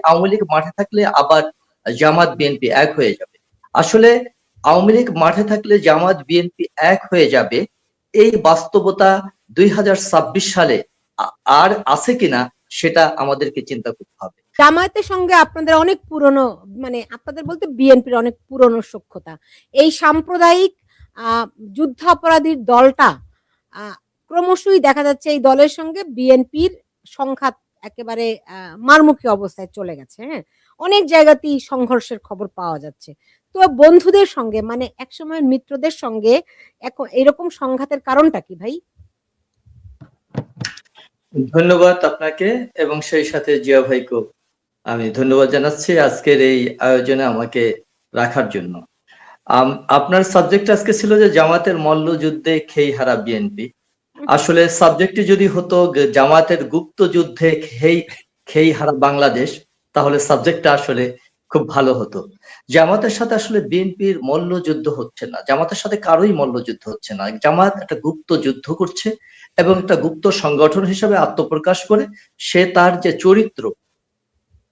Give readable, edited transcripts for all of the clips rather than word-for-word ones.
আওয়ামী লীগ মাঠে থাকলে আবার জামাত বিএনপি এক হয়ে যাবে। আসলে আওয়ামী লীগ মাঠে থাকলে জামাত বিএনপি এক হয়ে যাবে, এই বাস্তবতা 2026 সালে আর আছে কিনা সেটা আমাদেরকে চিন্তা করতে হবে। জামায়াতের সঙ্গে আপনাদের অনেক পুরনো, মানে আপনাদের বলতে বিএনপির অনেক পুরনো সখ্যতা। এই সাম্প্রদায়িক যুদ্ধাপরাধীর দলটা ক্রমশই দেখা যাচ্ছে এই দলের সঙ্গে বিএনপির সংঘাত একেবারে মারমুখী অবস্থায় চলে গেছে। হ্যাঁ, অনেক জায়গাতেই সংঘর্ষের খবর পাওয়া যাচ্ছে। তো বন্ধুদের সঙ্গে, মানে একসময়ের মিত্রদের সঙ্গে এখন এরকম সংঘাতের কারণটা কি ভাই? ধন্যবাদ আপনাকে এবং সেই সাথে জিয়া ভাইকেও আমি ধন্যবাদ জানাচ্ছি আজকের এই আয়োজনে আমাকে রাখার জন্য। আপনার সাবজেক্ট আজকে ছিল যে জামাতের মল্লযুদ্ধে খেই হারা বিএনপি। আসলে সাবজেক্টটি যদি হতো জামাতের গুপ্ত যুদ্ধে খেই হারা বাংলাদেশ, তাহলে সাবজেক্টটা আসলে খুব ভালো হতো। জামাতের সাথে আসলে বিএনপির মল্লযুদ্ধ হচ্ছে না, জামাতের সাথে কারোই মল্লযুদ্ধ হচ্ছে না। জামাত একটা গুপ্ত যুদ্ধ করছে এবং একটা গুপ্ত সংগঠন হিসেবে আত্মপ্রকাশ করে সে তার যে চরিত্র,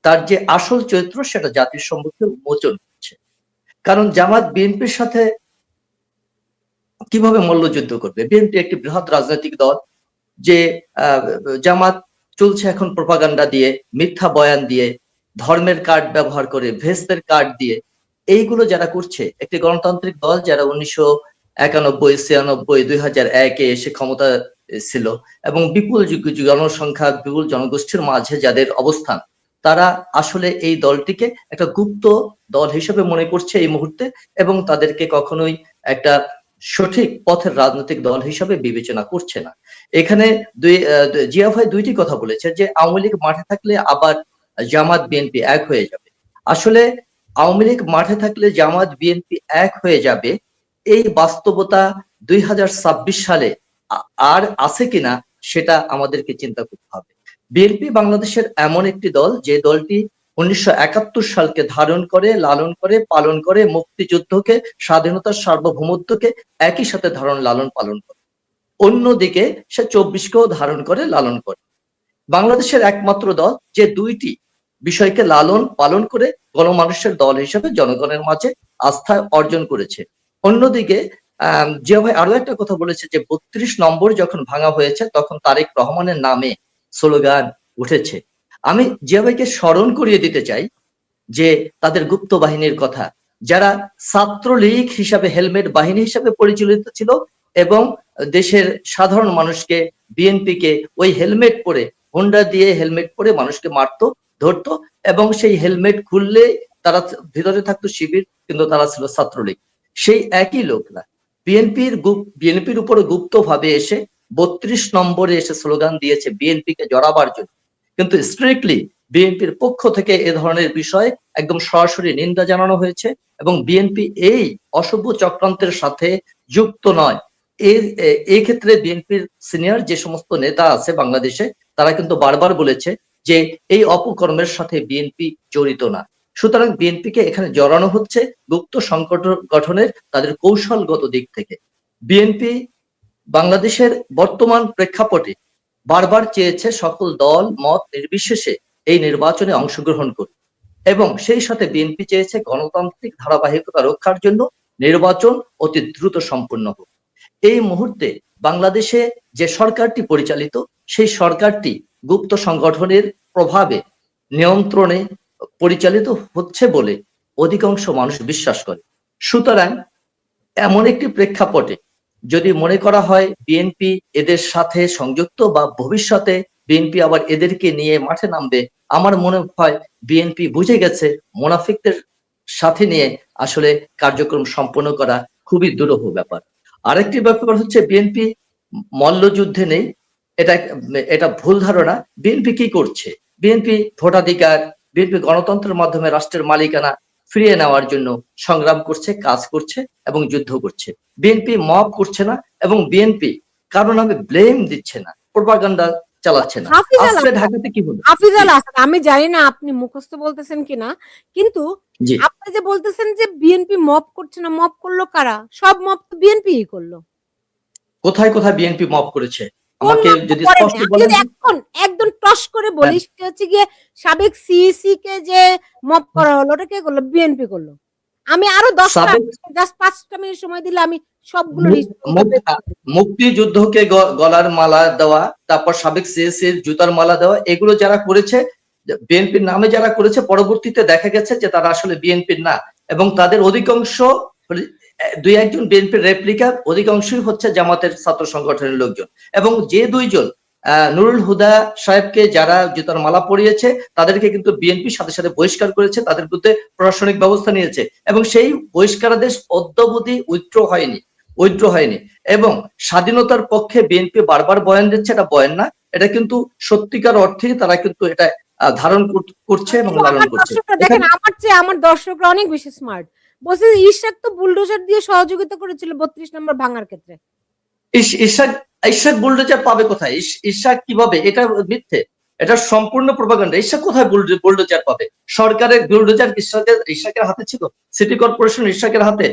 তার যে আসল চরিত্র সেটা জাতির সম্মুখে উন্মোচন করছে। কারণ জামাত বিএনপির সাথে কিভাবে মল্লযুদ্ধ করবে? বিএনপি একটি বৃহৎ রাজনৈতিক দল, যে জামাত চলছে এখন প্রোপাগান্ডা দিয়ে, মিথ্যা বয়ান দিয়ে, ধর্মের কার্ড ব্যবহার করে, ভেস্তের কার্ড দিয়ে। এইগুলো যারা করছে, একটি গণতান্ত্রিক দল যারা 1991, 96, 2001-এ এসে ক্ষমতা ছিল এবং বিপুল জনসংখ্যা, বিপুল জনগোষ্ঠীর মাঝে যাদের অবস্থান, তারা আসলে এই দলটিকে একটা গুপ্ত দল হিসেবে মনে করছে এই মুহূর্তে এবং তাদেরকে কখনোই একটা সঠিক পথের রাজনৈতিক দল হিসেবে বিবেচনা করছে না। এখানে জিয়া ভাই দুইটি কথা বলেছে যে আওয়ামী লীগ মাঠে থাকলে আবার জামাত বিএনপি এক হয়ে যাবে। আসলে আওয়ামী লীগ মাঠে থাকলে জামাত বিএনপি এক হয়ে যাবে, এই বাস্তবতা 2026 সালে আর আছে কিনা সেটা আমাদেরকে চিন্তা করতে হবে। বিএনপি বাংলাদেশের এমন একটি দল যে দলটি 1971 সালকে ধারণ করে, লালন করে, পালন করে, মুক্তিযুদ্ধকে, স্বাধীনতার সার্বভৌমত্বকে একই সাথে ধারণ, লালন, পালন করে। অন্যদিকে সে 24-কেও ধারণ করে, লালন করে। বাংলাদেশের একমাত্র দল যে দুইটি বিষয়কে লালন পালন করে গণমানুষের দল হিসেবে জনগণের মাঝে আস্থা অর্জন করেছে। অন্যদিকে জিয়া ভাই আরো একটা কথা বলেছে যে 32 নম্বর যখন ভাঙা হয়েছে তখন তারেক রহমানের নামে স্লোগান উঠেছে। আমি জিয়া ভাইকে স্মরণ করিয়ে দিতে চাই যে তাদের গুপ্ত বাহিনীর কথা, যারা ছাত্রলীগ হিসাবে, হেলমেট বাহিনী হিসাবে পরিচালিত ছিল এবং দেশের সাধারণ মানুষকে, বিএনপিকে ওই হেলমেট পরে, হোন্ডা দিয়ে হেলমেট পরে মানুষকে মারতো, ধরতো এবং সেই হেলমেট খুললে তারা ভিতরে থাকতো শিবির, কিন্তু তারা ছিল ছাত্রলীগ। সেই একই লোকরা বিএনপির উপরে গুপ্ত ভাবে এসে 32 নম্বরে এসে স্লোগান দিয়েছে বিএনপিকে জড়াবার জন্য, কিন্তু স্ট্রিক্টলি বিএনপির পক্ষ থেকে এ ধরনের বিষয়ে একদম সরাসরি নিন্দা জানানো হয়েছে এবং বিএনপি এই অসভ্য চক্রান্তের সাথে যুক্ত নয়। এই ক্ষেত্রে বিএনপির সিনিয়র যে সমস্ত নেতা আছে বাংলাদেশে, তারা কিন্তু বারবার বলেছে যে এই অপকর্মের সাথে বিএনপি জড়িত না। সুতরাং বিএনপিকে এখানে জড়ানো হচ্ছে গুপ্ত সংগঠন গঠনের তাদের কৌশলগত দিক থেকে। বিএনপি বাংলাদেশের বর্তমান প্রেক্ষাপটে বারবার চেয়েছে সকল দল মত নির্বিশেষে এই নির্বাচনে অংশগ্রহণ করুক এবং সেই সাথে বিএনপি চেয়েছে গণতান্ত্রিক ধারাবাহিকতা রক্ষার জন্য নির্বাচন অতি দ্রুত সম্পন্ন হোক। এই মুহূর্তে বাংলাদেশে যে সরকারটি পরিচালিত, সেই সরকারটি গুপ্ত সংগঠনের প্রভাবে, নিয়ন্ত্রণে পরিচালিত হচ্ছে বলে অধিকাংশ মানুষ বিশ্বাস করে। সুতরাং এমন একটি প্রেক্ষাপটে যদি মনে করা হয় বিএনপি এদের সাথে সংযুক্ত বা ভবিষ্যতে বিএনপি আবার এদেরকে নিয়ে মাঠে নামবে, আমার মনে হয় বিএনপি বুঝে গেছে মুনাফিকদের সাথে নিয়ে আসলে কার্যক্রম সম্পন্ন করা খুবই দুরূহ ব্যাপার। আরেকটি ব্যাপার হচ্ছে বিএনপি মল্লযুদ্ধে নেই, এটা এটা ভুল ধারণা। বিএনপি কি করছে? বিএনপি ভোটাধিকার, বিএনপি গণতন্ত্রের মাধ্যমে রাষ্ট্রের মালিকানা ফিরিয়ে নেওয়ার জন্য সংগ্রাম করছে, কাজ করছে এবং যুদ্ধ করছে। বিএনপি মব করছে না এবং বিএনপি কারো নামে ব্লেম দিচ্ছে না, প্রোপাগান্ডা চালাচ্ছে না। আজকে ঢাকাতে কি হলো? হাফিজ আল হাসান, আমি জানি না আপনি মুখস্থ বলতেছেন কিনা, কিন্তু আপনি যে বলতেছেন যে বিএনপি মব করছে না, মব করলো কারা? সব মব তো বিএনপি করলো। কোথায় কোথায় বিএনপি মব করেছে আমাকে যদি করেন স্পষ্ট নাই। আমি বলেন। যদি এখন একদম টস করে হ্যাঁ, বলি, সেটা হচ্ছে গিয়ে সাবেক সিইসি কে যে মব করা হলো, ওটা কে করলো? বিএনপি করলো। আমি আরো 10টা, সাবেক জাস্ট 5টা মিনিট সময় দিলে আমি সবগুলোর মুক- হিস্ট্রি মুক- বের আ- করে দেব। মুক্তিযুদ্ধকে গলার মালা দেওয়া, তারপর সাবেক সিএসির জুতার মালা দেওয়া, এগুলো যারা করেছে, বিএনপির নামে যারা করেছে, পরবর্তীতে দেখা গেছে যে তারা আসলে বিএনপির না, এবং তাদের অধিকাংশ দুই একজন বিএনপির রেপ্লিকা, অধিকাংশই হচ্ছে জামাতের ছাত্র সংগঠনের লোকজন। এবং যে দুইজন নুরুল হুদা সাহেবকে যারা জুতার মালা পরিয়েছে, তাদেরকে কিন্তু বিএনপি সাথে সাথে বহিষ্কার করেছে, তাদের বিরুদ্ধে প্রশাসনিক ব্যবস্থা নিয়েছে, এবং সেই বহিষ্কারাদেশ অদ্যাবধি উইথড্র হয়নি। এবং স্বাধীনতার পক্ষে বিএনপি বারবার বয়ান দিচ্ছে, এটা বয়ান না, এটা কিন্তু সত্যিকার অর্থেই তারা কিন্তু এটা ধারণ করছে এবং কিন্তু লালন আমার করছে। দর্শকরা দেখেন, এখানে আমার চেয়ে আমার দর্শকরা অনেক বেশি স্মার্ট। বলছে যে ইশরাক তো বুলডোজার দিয়ে সহযোগিতা করেছিল 32 নম্বর ভাঙার ক্ষেত্রে। ইশাক ইশাক বুলডোজার পাবে কোথায়? ইশাক কিভাবে? এটা মিথ্যে, এটা সম্পূর্ণ প্রোপাগান্ডা। ইশাক কোথায় বুলডোজার পাবে? সরকারের বুলডোজার ইশাকের হাতে ছিল? সিটি কর্পোরেশন ইশাকের হাতে?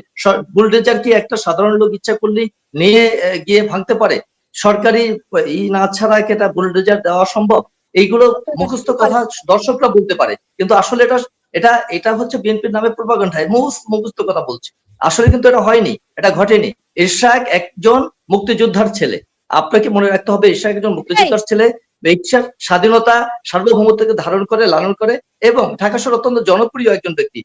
বুলডোজার কি একটা সাধারণ লোক ইচ্ছা করলেই নিয়ে গিয়ে ভাঙতে পারে? সরকারি না ছাড়া কি এটা বুলডোজার দেওয়া সম্ভব? এইগুলো মুখস্থ কথা দর্শকরা বলতে পারে, কিন্তু আসলে এটা এটা এটা হচ্ছে বিএনপির নামে প্রোপাগান্ডা, মুখস্থ কথা বলছে। আসলে কিন্তু এটা হয়নি, এটা ঘটেনি। ইশাক একজন মুক্তিযোদ্ধার ছেলে, আপনাকে মনে রাখতে হবে, ইশাক একজন মুক্তিযোদ্ধার ছেলে। ইশাক স্বাধীনতা, সার্বভৌমত্বকে ধারণ করে, লালন করে, এবং ঢাকা শহর অত্যন্ত জনপ্রিয় একজন ব্যক্তি।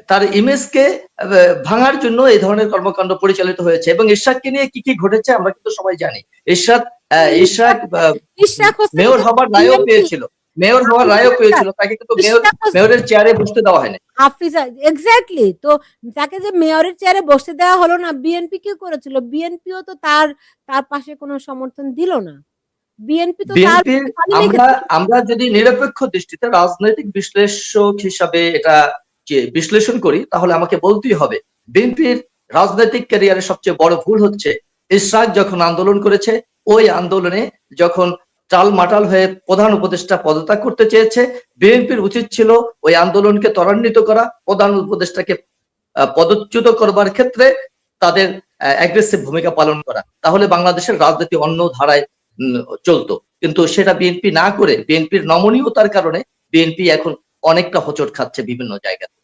তার ইমেজকে ভাঙার জন্য এই ধরনের কর্মকাণ্ড পরিচালিত হয়েছে। এবং ইশাককে নিয়ে কি কি ঘটেছে আমরা কিন্তু সবাই জানি। ইশাক ইশাক ইশরাক হোসেন মেয়র কিন্তু হবার রায়ও বিএনপি, পেয়েছিল, তাকে কিন্তু মেয়রের চেয়ারে বসতে দেওয়া হয়নি। হাফিজা এক্স্যাক্টলি। তো তাকে যে মেয়রের চেয়ারে বসতে দেওয়া হলো না, বিএনপি কি করেছিল? বিএনপিও তো তার তার পাশে কোনো সমর্থন দিল না। বিএনপি তো তার বিএনপির, পানি আমরা মেখেছে। আমরা যদি নিরপেক্ষ দৃষ্টিতে রাজনৈতিক বিশ্লেষক হিসাবে এটা বিশ্লেষণ করি, তাহলে আমাকে বলতেই হবে বিএনপির রাজনৈতিক ক্যারিয়ারের সবচেয়ে বড় ভুল হচ্ছে, ইশরাক যখন আন্দোলন করেছে, ওই আন্দোলনে যখন টালমাটাল হয়ে প্রধান উপদেষ্টা পদত্যাগ করতে চেয়েছে, বিএনপির উচিত ছিল ওই আন্দোলনকে ত্বরান্বিত করা, প্রধান উপদেষ্টাকে পদচ্যুত করবার ক্ষেত্রে তাদের অ্যাগ্রেসিভ ভূমিকা পালন করা, তাহলে বাংলাদেশের রাজনীতি অন্য ধারায় চলতো। কিন্তু সেটা বিএনপি না করে, বিএনপির নমনীয়তার কারণে বিএনপি এখন অনেকটা হোঁচট খাচ্ছে বিভিন্ন জায়গাতে।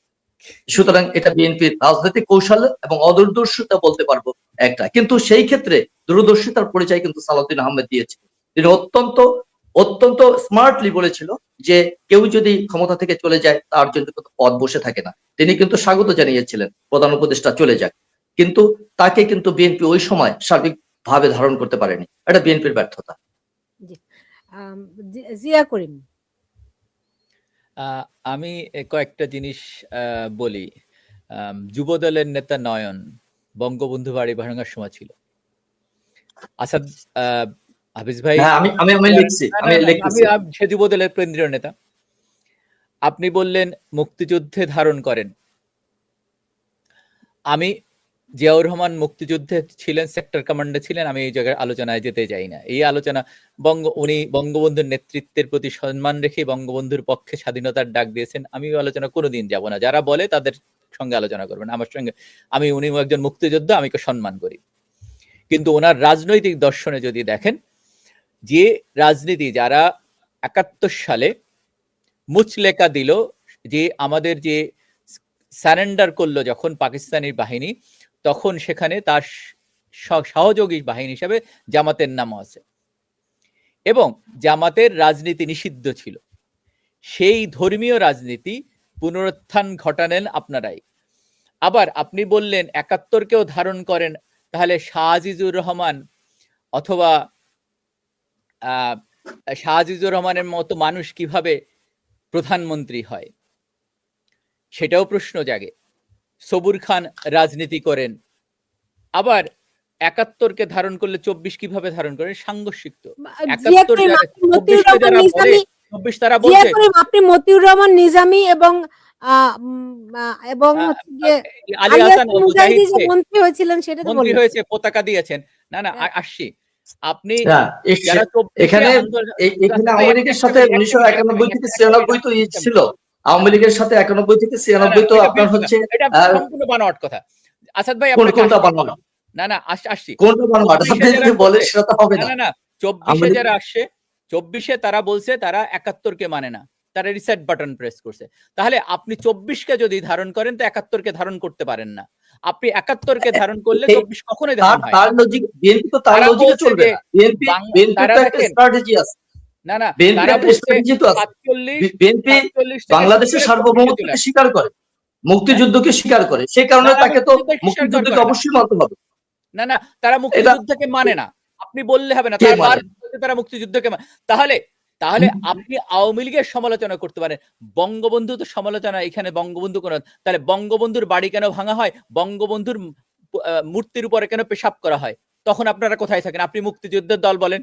সুতরাং এটা বিএনপির রাজনৈতিক কৌশল এবং অদূরদর্শিতা বলতে পারবো একটা। কিন্তু সেই ক্ষেত্রে দূরদর্শিতার পরিচয় কিন্তু সালাউদ্দিন আহমেদ দিয়েছে। তিনি অত্যন্ত অত্যন্ত স্মার্টলি বলেছিল যে কেউ যদি ক্ষমতা থেকে চলে যায়, তার জন্য কিন্তু পদ বসে থাকে না। তিনি কিন্তু স্বাগত জানিয়েছিলেন প্রধান উপদেষ্টা চলে যাক, কিন্তু তাকে কিন্তু বিএনপি ওই সময় সার্বিকভাবে ধারণ করতে পারেনি। এটা বিএনপির ব্যর্থতা। জি। জিয়া করিম। আমি কয়েকটা জিনিস বলি। যুবদলের নেতা নয়ন বঙ্গবন্ধু বাড়ি ভাঙার সময় ছিল। আসাদ হাফিজ ভাই, হ্যাঁ, আমি লিখছি, আমি লিখতেছি। সে যুবদলের কেন্দ্রীয় নেতা। আপনি বললেন মুক্তিযুদ্ধে ধারণ করেন। আমি জিয়াউর রহমান মুক্তিযুদ্ধে ছিলেন, সেক্টর কমান্ডার ছিলেন। আমি এই জায়গায় আলোচনায় যেতে চাই না। এই আলোচনা উনি বঙ্গবন্ধুর নেতৃত্বের প্রতি সম্মান রেখে বঙ্গবন্ধুর পক্ষে স্বাধীনতার ডাক দিয়েছেন। আমি ওই আলোচনা কোনোদিন যাব না। যারা বলে তাদের সঙ্গে আলোচনা করবেন, আমার সঙ্গে। উনি একজন মুক্তিযোদ্ধা, আমি সম্মান করি। কিন্তু ওনার রাজনৈতিক দর্শনে যদি দেখেন, যে রাজনীতি যারা ৭১ সালে মুচলেকা দিল, যে আমাদের যে সারেন্ডার করলো যখন পাকিস্তানি বাহিনী, তখন সেখানে তার সহযোগী বাহিনী হিসেবে জামাতের নাম আছে, এবং জামাতের রাজনীতি নিষিদ্ধ ছিল। সেই ধর্মীয় রাজনীতি পুনরুত্থান ঘটালেন আপনারাই। আবার আপনি বললেন ৭১-কেও ধারণ করেন, তাহলে শাহ আজিজুর রহমান অথবা শাহ আজিজুর রহমানের মতো মানুষ কিভাবে প্রধানমন্ত্রী হয়, সেটাও প্রশ্ন জাগে। সবুর খান রাজনীতি করেন, আবার ৭১-কে ধারণ করলে ২৪ কিভাবে ধারণ করেন? সাংঘর্ষিক তো। ৭১ যারা ২৪-কে যারা বলে ২৪ তারা বলছে। আপনি মতিউর রহমান নিজামী এবং হচ্ছে গিয়ে আলী হাসান মুজাহিদ যে মন্ত্রী হয়েছিলেন সেটা তো মন্ত্রী হয়েছে, পতাকা দিয়েছেন। না আসছি। আপনি যারা এখানে আওয়ামী লীগের সাথে 1991 থেকে 96 তো ছিল। আওয়ামী লীগের সাথে 91 থেকে 96 তো আপনার হচ্ছে এটা সম্পূর্ণ বানোয়াট কথা। আসাদ ভাই, কোনটা বানানো? না আসছি কোনটা বানোয়াট 24 আপনি যদি বলেন সেটা তো হবে না। না 24 যারা আসছে 24 তারা বলছে তারা 71 কে মানে না, তারা রিসেট বাটন প্রেস করছে। তাহলে আপনি 24 কে যদি ধারণ করেন তো 71 কে ধারণ করতে পারেন না। আপনি 71 কে ধারণ করলে 24 কখনোই ধারণ হয় তার লজিক বিএনপি তো তার তারা লজিকে বলছে চলবে যে না। বিএনপি তারা তো একটা দেখেন স্ট্র্যাটেজি আছে। না বিএনপির তারা একটা বলছে স্ট্র্যাটেজি তো আছে। 47 বিএনপি 47 থেকে বাংলাদেশের শুরু করে 24 চলে সার্বভৌমত্বকে আসে। স্বীকার করে, মুক্তিযুদ্ধকে স্বীকার করে, সেই কারণে না, তাকে তো মুক্তিযুদ্ধকে স্বীকার মুক্তিযুদ্ধকে করে না। অবশ্যই মানতে হবে। না তারা এটা মুক্তিযুদ্ধকে মানে না। আপনি বললে হবে না। কে তারা মানে? তারা মুক্তিযুদ্ধকে তাহলে আপনি আওয়ামী লীগের সমালোচনা করতে পারেন। বঙ্গবন্ধু তো সমালোচনা এখানে বঙ্গবন্ধু কোন, তাহলে বঙ্গবন্ধুর বাড়ি কেন ভাঙা হয়? বঙ্গবন্ধুর মূর্তির উপরে কেন পেশাব করা হয়? তখন আপনারা কোথায় থাকেন? আপনি মুক্তিযুদ্ধের দল বলেন।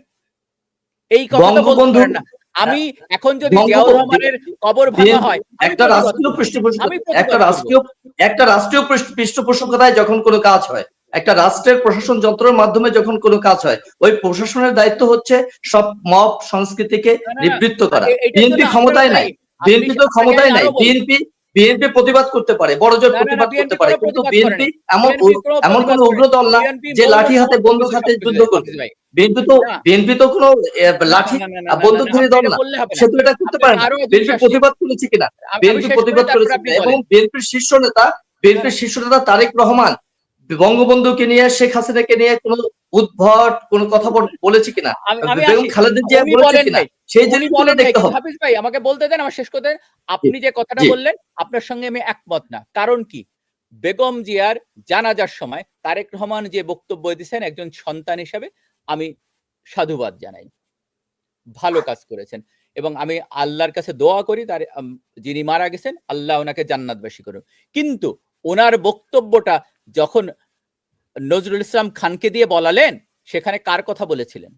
এই কথা তো বলতে বঙ্গবন্ধু পারেন না। আমি এখন যদি জিয়াউর রহমানের কবর ভাঙা হয়, আমি একটা প্রতিবাদ রাষ্ট্রীয় করব। পৃষ্ঠপোষকতা, আমি প্রতিবাদ করব। একটা রাষ্ট্রীয় পৃষ্ঠপোষকতায় যখন কোনো কাজ হয়, একটা রাষ্ট্রের প্রশাসন যন্ত্রের মাধ্যমে যখন কোনো কাজ হয়, ওই প্রশাসনের দায়িত্ব হচ্ছে সব মব সংস্কৃতিকে না নিবৃত্ত করা। এটার বিএনপি জন্য আপনারা ক্ষমতায় নাই, দায়ী। বিএনপি তো আপনাকে ক্ষমতায় আমি নাই। আরো বলি। বিএনপি প্রতিবাদ করতে পারে, বড়জোর না প্রতিবাদ করতে বিএনপি পারে, কোনো কিন্তু প্রতিবাদ বিএনপি করেনি। এমন বিএনপি কোনো এমন প্রতিবাদ কোন উগ্র করেনি। দল না বিএনপি যে মৌন লাঠি হাতে সমর্থন বন্দুক করছে হাতে সবকিছু যুদ্ধ করবে। ভাই। বিএনপি তো কোনো লাঠি বন্দুকধারী আপনি দল এটা না, বললে হবে না। সে তো এটা করতে আপনাকে পারে না। আরো জিনিস বিএনপি আসছি। প্রতিবাদ করেছে কিনা? আমি বিএনপি শেষ করে প্রতিবাদ তারপরে করেছে আপনি কিনা? এবং বলেন। বিএনপির শীর্ষ নেতা তারেক রহমান বঙ্গবন্ধুকে নিয়ে, শেখ হাসিনাকে নিয়ে কোনো উদ্ভট কোনো কথা বলেছে কিনা? আমি বেগম আসি। খালেদা জিয়া উনি বলেছে বলেন কিনা? নাই। সেই উনি জিনিসগুলো বলেন নাই। দেখতে কিন্তু হবে। হাফিজ ভাই আমাকে বলতে দেন, আমার শেষ করতে দেন। জি, আপনি যে কথাটা জি। বললেন, আপনার সঙ্গে আমি একমত না। কারণ কি? বেগম জিয়ার জানাজার সময় তারেক রহমান যে বক্তব্য দিয়েছেন একজন সন্তান হিসেবে আমি সাধুবাদ জানাই। ভালো কাজ করেছেন এবং আমি আল্লাহর কাছে দোয়া করি তার যিনি মারা গেছেন আল্লাহ ওনাকে জান্নাতবাসী করুন। কিন্তু ওনার বক্তব্যটা যখন নজরুল ইসলাম খানকে দিয়ে বলালেন, সেখানে কার কথা বলেছিলেন?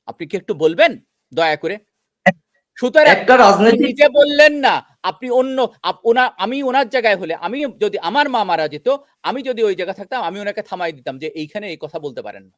আপনি কি একটু বলবেন দয়া করে? সুতরাং একটা আপনি রাজনৈতিক নিজে বললেন না, আপনি অন্য আমি ওনার জায়গায় হলে, আমি যদি আমার মা মারা যেত, আমি যদি ওই জায়গায় থাকতাম, আমি ওনাকে থামাই দিতাম যে এইখানে এই কথা বলতে পারেন না।